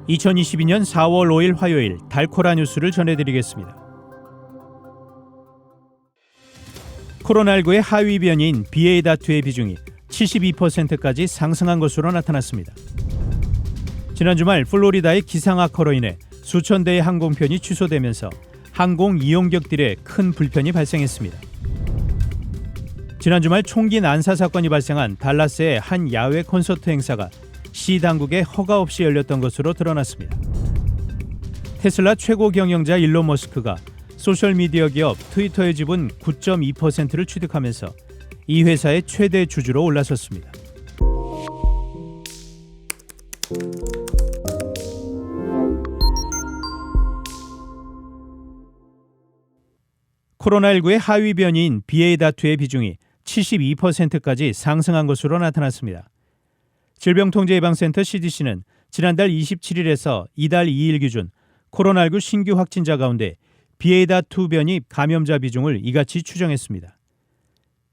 2022년 4월 5일 화요일 달코라 뉴스를 전해드리겠습니다. 코로나19의 하위 변이인 BA.2의 비중이 72%까지 상승한 것으로 나타났습니다. 지난 주말 플로리다의 기상악화로 인해 수천 대의 항공편이 취소되면서 항공 이용객들의 큰 불편이 발생했습니다. 지난 주말 총기 난사 사건이 발생한 달라스의 한 야외 콘서트 행사가 시 당국의 허가 없이 열렸던 것으로 드러났습니다. 테슬라 최고 경영자 일론 머스크가 소셜미디어 기업 트위터의 지분 9.2%를 취득하면서 이 회사의 최대 주주로 올라섰습니다. 코로나19의 하위 변이인 BA.2의 비중이 72%까지 상승한 것으로 나타났습니다. 질병통제예방센터 CDC는 지난달 27일에서 이달 2일 기준 코로나19 신규 확진자 가운데 BA.2 변이 감염자 비중을 이같이 추정했습니다.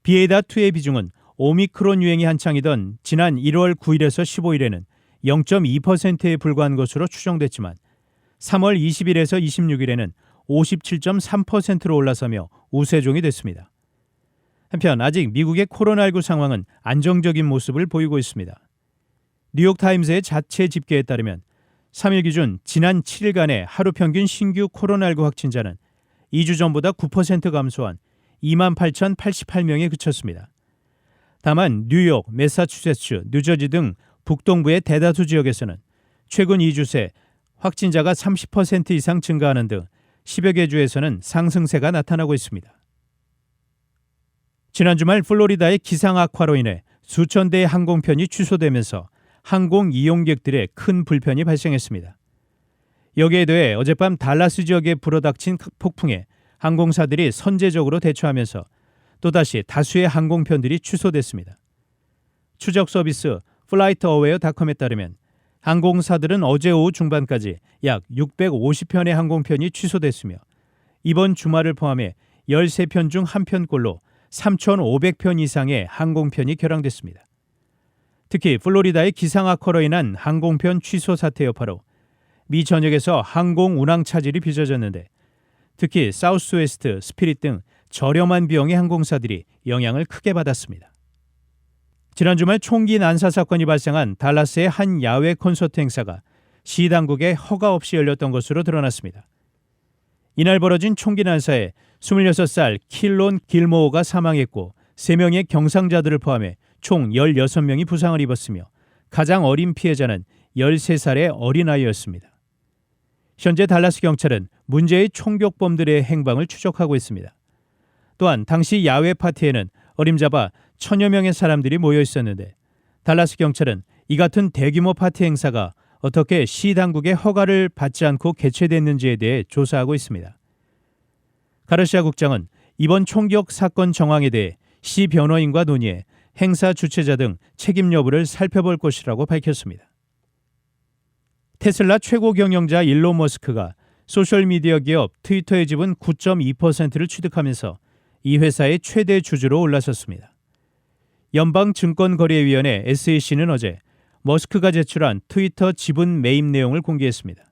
BA.2의 비중은 오미크론 유행이 한창이던 지난 1월 9일에서 15일에는 0.2%에 불과한 것으로 추정됐지만 3월 20일에서 26일에는 57.3%로 올라서며 우세종이 됐습니다. 한편 아직 미국의 코로나19 상황은 안정적인 모습을 보이고 있습니다. 뉴욕타임스의 자체 집계에 따르면 3일 기준 지난 7일간의 하루 평균 신규 코로나19 확진자는 2주 전보다 9% 감소한 28,088명에 그쳤습니다. 다만 뉴욕, 매사추세츠, 뉴저지 등 북동부의 대다수 지역에서는 최근 2주 새 확진자가 30% 이상 증가하는 등 10여 개 주에서는 상승세가 나타나고 있습니다. 지난 주말 플로리다의 기상악화로 인해 수천 대의 항공편이 취소되면서 항공 이용객들의 큰 불편이 발생했습니다. 여기에 더해 어젯밤 달라스 지역에 불어닥친 폭풍에 항공사들이 선제적으로 대처하면서 또다시 다수의 항공편들이 취소됐습니다. 추적 서비스 플라이트어웨어닷컴에 따르면 항공사들은 어제 오후 중반까지 약 650편의 항공편이 취소됐으며 이번 주말을 포함해 13편 중 1편꼴로 3,500편 이상의 항공편이 결항됐습니다. 특히 플로리다의 기상악화로 인한 항공편 취소 사태 여파로 미 전역에서 항공 운항 차질이 빚어졌는데 특히 사우스웨스트, 스피릿 등 저렴한 비용의 항공사들이 영향을 크게 받았습니다. 지난 주말 총기 난사 사건이 발생한 달라스의 한 야외 콘서트 행사가 시 당국의 허가 없이 열렸던 것으로 드러났습니다. 이날 벌어진 총기 난사에 26살 킬론 길모어가 사망했고 3명의 경상자들을 포함해 총 16명이 부상을 입었으며 가장 어린 피해자는 13살의 어린아이였습니다. 현재 달라스 경찰은 문제의 총격범들의 행방을 추적하고 있습니다. 또한 당시 야외 파티에는 어림잡아 1000여 명의 사람들이 모여 있었는데 달라스 경찰은 이 같은 대규모 파티 행사가 어떻게 시 당국의 허가를 받지 않고 개최됐는지에 대해 조사하고 있습니다. 가르시아 국장은 이번 총격 사건 정황에 대해 시 변호인과 논의해 행사 주최자 등 책임 여부를 살펴볼 것이라고 밝혔습니다. 테슬라 최고 경영자 일론 머스크가 소셜미디어 기업 트위터의 지분 9.2%를 취득하면서 이 회사의 최대 주주로 올라섰습니다. 연방증권거래위원회 SEC는 어제 머스크가 제출한 트위터 지분 매입 내용을 공개했습니다.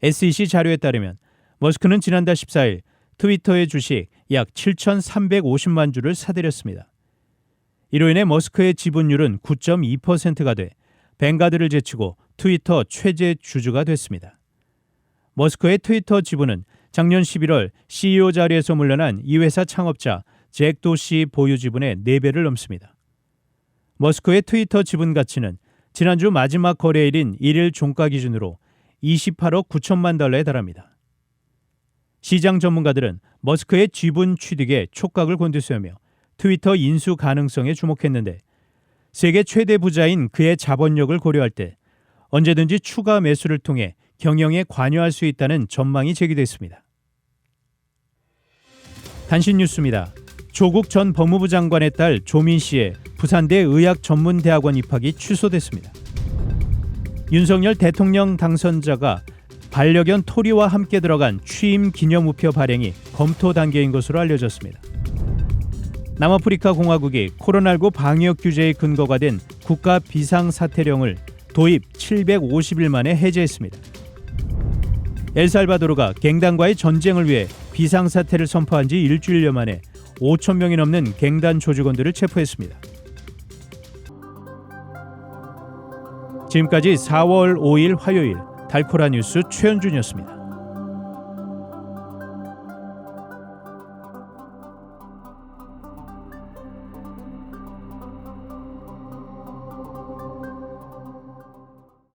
SEC 자료에 따르면 머스크는 지난달 14일 트위터의 주식 약 7,350만 주를 사들였습니다. 이로 인해 머스크의 지분율은 9.2%가 돼 뱅가드를 제치고 트위터 최대 주주가 됐습니다. 머스크의 트위터 지분은 작년 11월 CEO 자리에서 물러난 이 회사 창업자 잭 도시 보유 지분의 4배를 넘습니다. 머스크의 트위터 지분 가치는 지난주 마지막 거래일인 1일 종가 기준으로 28억 9천만 달러에 달합니다. 시장 전문가들은 머스크의 지분 취득에 촉각을 곤두세우며 트위터 인수 가능성에 주목했는데 세계 최대 부자인 그의 자본력을 고려할 때 언제든지 추가 매수를 통해 경영에 관여할 수 있다는 전망이 제기됐습니다. 단신 뉴스입니다. 조국 전 법무부 장관의 딸 조민 씨의 부산대 의학전문대학원 입학이 취소됐습니다. 윤석열 대통령 당선자가 반려견 토리와 함께 들어간 취임 기념우표 발행이 검토 단계인 것으로 알려졌습니다. 남아프리카 공화국이 코로나19 방역 규제의 근거가 된 국가 비상사태령을 도입 750일 만에 해제했습니다. 엘살바도르가 갱단과의 전쟁을 위해 비상사태를 선포한 지 일주일여 만에 5천 명이 넘는 갱단 조직원들을 체포했습니다. 지금까지 4월 5일 화요일 달코라 뉴스 최현준이었습니다.